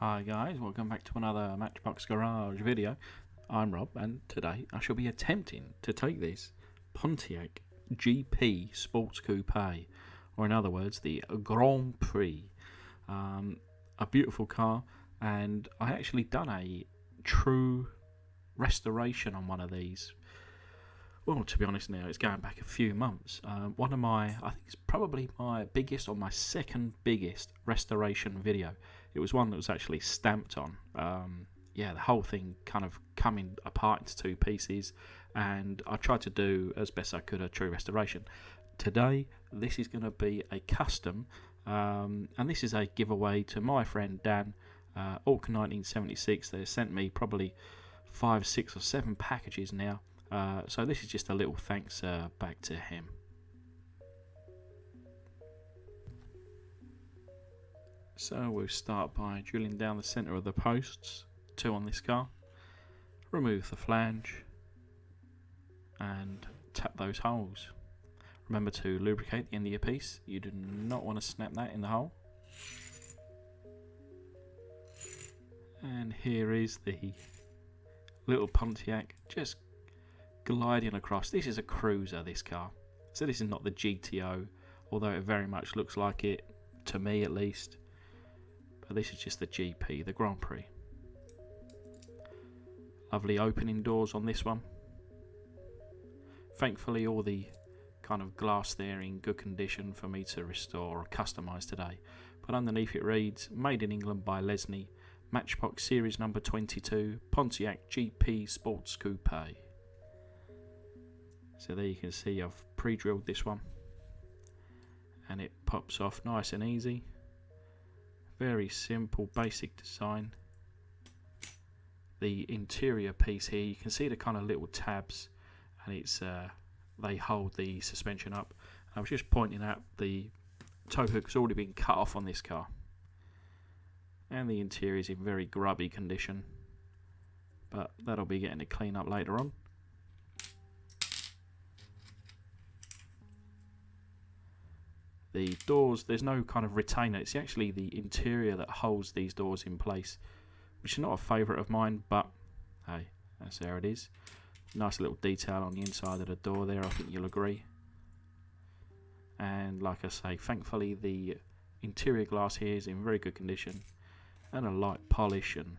Hi guys, welcome back to another Matchbox Garage video. I'm Rob and today I shall be attempting to take this Pontiac GP Sports Coupe, or in other words the Grand Prix. A beautiful car, and I actually done a true restoration on one of these. Well, to be honest now, it's going back a few months. One of my, I think it's probably my biggest or my second biggest restoration video. It was one that was actually stamped on. The whole thing kind of coming apart into two pieces, and I tried to do as best I could a true restoration. Today, this is going to be a custom, and this is a giveaway to my friend Dan, Auckland 1976. They sent me probably 5, 6 or 7 packages now. So this is just a little thanks back to him. So we'll start by drilling down the centre of the posts, 2 on this car. Remove the flange and tap those holes. Remember to lubricate the end of your piece. You do not want to snap that in the hole. And here is the little Pontiac just gliding across. This is a cruiser, this car, so this is not the GTO, although it very much looks like it, to me at least. But this is just the GP, the Grand Prix. Lovely opening doors on this one. Thankfully all the kind of glass there in good condition for me to restore or customise today. But underneath it reads, made in England by Lesney, Matchbox Series number 22, Pontiac GP Sports Coupe. So there you can see I've pre-drilled this one, and it pops off nice and easy. Very simple basic design. The interior piece here, you can see the kind of little tabs, and it's they hold the suspension up. I was just pointing out the tow hook's already been cut off on this car, and the interior is in very grubby condition, but that'll be getting to clean up later on. The doors, there's no kind of retainer, it's actually the interior that holds these doors in place, which is not a favourite of mine, but hey, that's there it is. Nice little detail on the inside of the door there, I think you'll agree. And like I say, thankfully the interior glass here is in very good condition, and a light polish and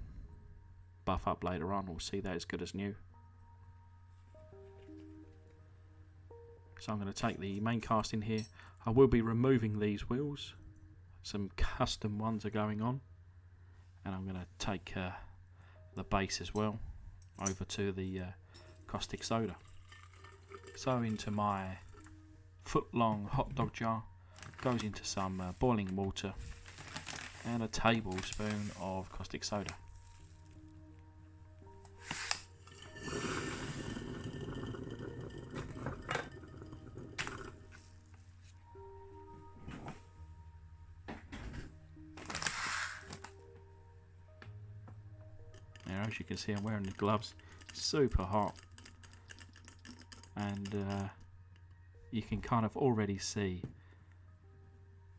buff up later on, we'll see that as good as new. So I'm going to take the main casting here. I will be removing these wheels. Some custom ones are going on. And I'm going to take the base as well over to the caustic soda. So into my foot-long hot dog jar goes into some boiling water and a tablespoon of caustic soda. Now, as you can see, I'm wearing the gloves. Super hot, and you can kind of already see,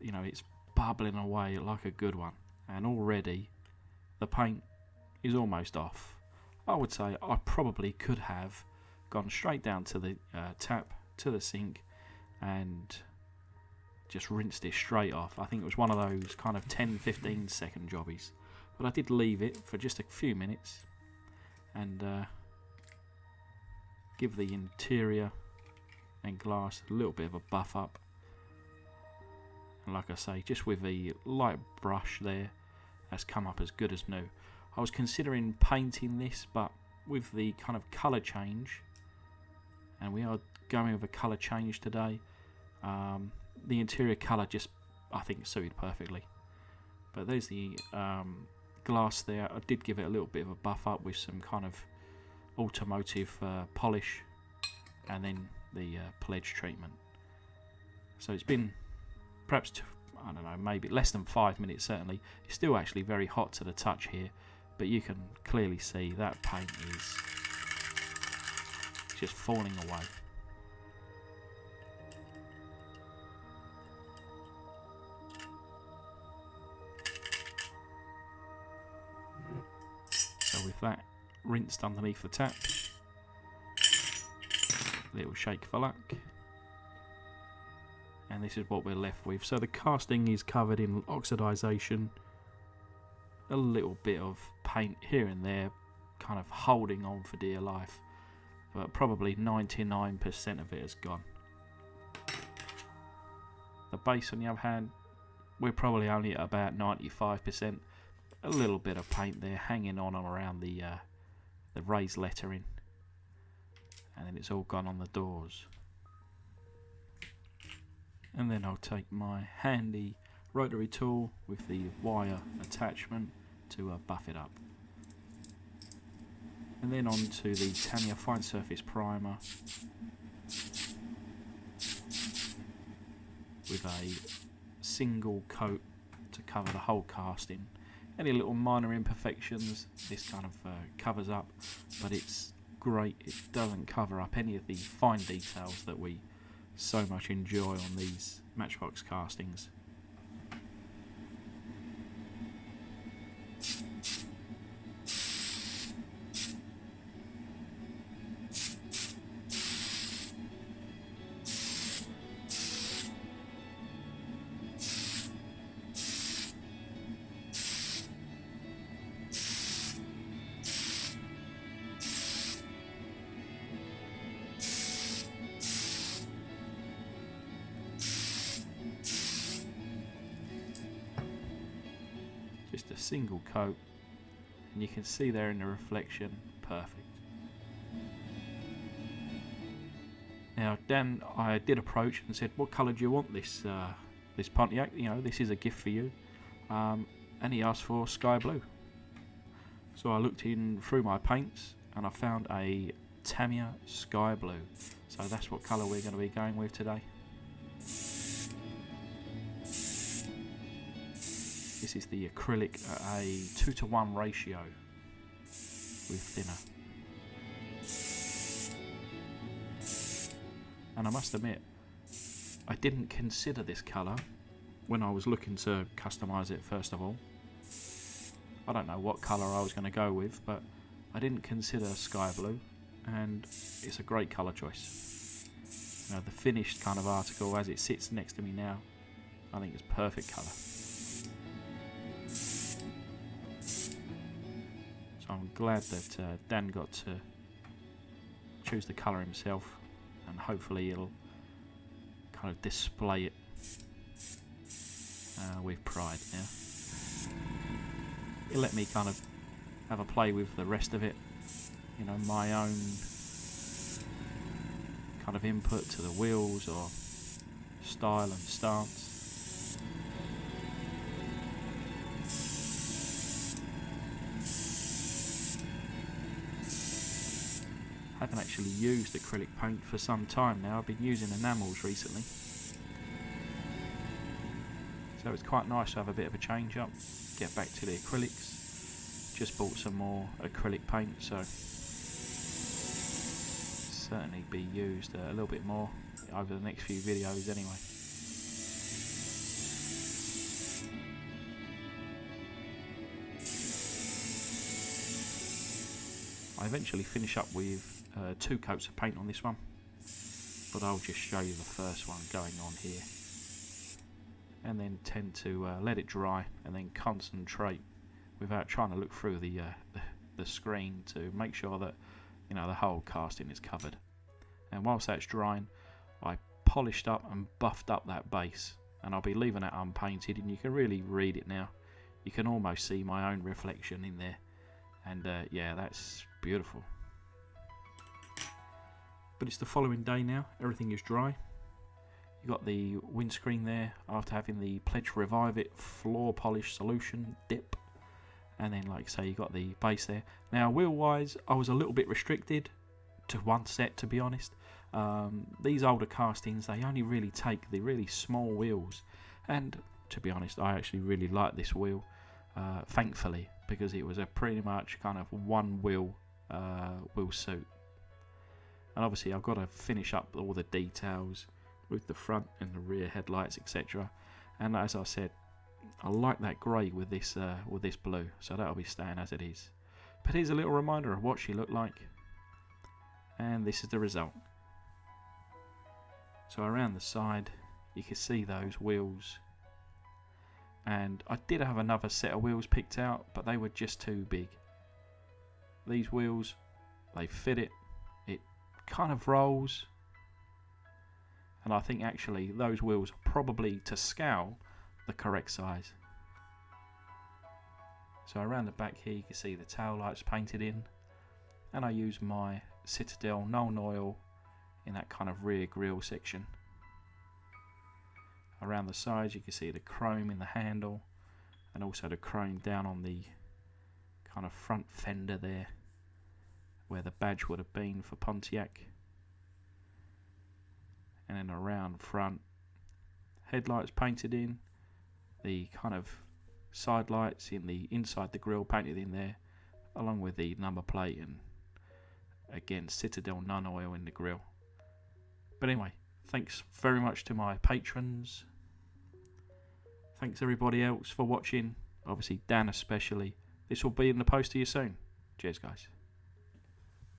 you know, it's bubbling away like a good one, and already the paint is almost off. I would say I probably could have gone straight down to the tap, to the sink, and just rinsed it straight off. I think it was one of those kind of 10-15 second jobbies. But I did leave it for just a few minutes and give the interior and glass a little bit of a buff up. And like I say, just with the light brush there, that's come up as good as new. I was considering painting this, but with the kind of colour change, and we are going with a colour change today, the interior colour just, I think, suited perfectly. But there's the glass there. I did give it a little bit of a buff up with some kind of automotive polish, and then the pledge treatment. So it's been perhaps, I don't know, maybe less than 5 minutes certainly. It's still actually very hot to the touch here, but you can clearly see that paint is just falling away. with that rinsed underneath the tap. Little shake for luck. And this is what we're left with. So the casting is covered in oxidisation, a little bit of paint here and there, kind of holding on for dear life, but probably 99% of it has gone. The base, on the other hand, we're probably only at about 95%. A little bit of paint there hanging on and around the raised lettering, and then it's all gone on the doors. And then I'll take my handy rotary tool with the wire attachment to buff it up. And then on to the Tamiya Fine Surface Primer with a single coat to cover the whole casting. Any little minor imperfections this kind of covers up, but it's great. It doesn't cover up any of the fine details that we so much enjoy on these Matchbox castings. Just a single coat, and you can see there in the reflection, perfect. Now Dan, I did approach and said, what colour do you want this this Pontiac? You know, this is a gift for you. And he asked for sky blue. So I looked in through my paints and I found a Tamiya sky blue. So that's what colour we're going to be going with today. This is the acrylic at a 2:1 ratio with thinner. And I must admit, I didn't consider this colour when I was looking to customise it first of all. I don't know what colour I was going to go with, but I didn't consider sky blue, and it's a great colour choice. You know, the finished kind of article as it sits next to me now, I think it's perfect colour. So I'm glad that Dan got to choose the colour himself, and hopefully he'll kind of display it with pride now. He'll let me kind of have a play with the rest of it, you know, my own kind of input to the wheels or style and stance. I haven't actually used acrylic paint for some time now. I've been using enamels recently, so it's quite nice to have a bit of a change up, get back to the acrylics. Just bought some more acrylic paint, so certainly be used a little bit more over the next few videos anyway. I eventually finish up with 2 coats of paint on this one, but I'll just show you the first one going on here, and then tend to let it dry and then concentrate without trying to look through the screen to make sure that, you know, the whole casting is covered. And whilst that's drying, I polished up and buffed up that base, and I'll be leaving that unpainted, and you can really read it now. You can almost see my own reflection in there, and yeah, that's beautiful. But it's the following day now, everything is dry. You got the windscreen there after having the Pledge Revive It floor polish solution dip, and then, like I say, you got the base there. Now, wheel wise, I was a little bit restricted to one set, to be honest. These older castings, they only really take the really small wheels, and to be honest, I actually really like this wheel, thankfully, because it was a pretty much kind of one wheel suit. And obviously I've got to finish up all the details with the front and the rear headlights, etc. And as I said, I like that grey with this blue, so that'll be staying as it is. But here's a little reminder of what she looked like. And this is the result. So around the side you can see those wheels, and I did have another set of wheels picked out, but they were just too big. These wheels, they fit it kind of rolls, and I think actually those wheels are probably to scale the correct size. So around the back here you can see the tail lights painted in, and I use my Citadel Nuln Oil in that kind of rear grille section. Around the sides you can see the chrome in the handle, and also the chrome down on the kind of front fender there, where the badge would have been for Pontiac. And then around front, headlights painted in, the kind of side lights in the inside the grille painted in there, along with the number plate, and again Citadel Nuln Oil in the grille. But anyway, thanks very much to my patrons. Thanks everybody else for watching, obviously Dan especially. This will be in the post to you soon. Cheers guys.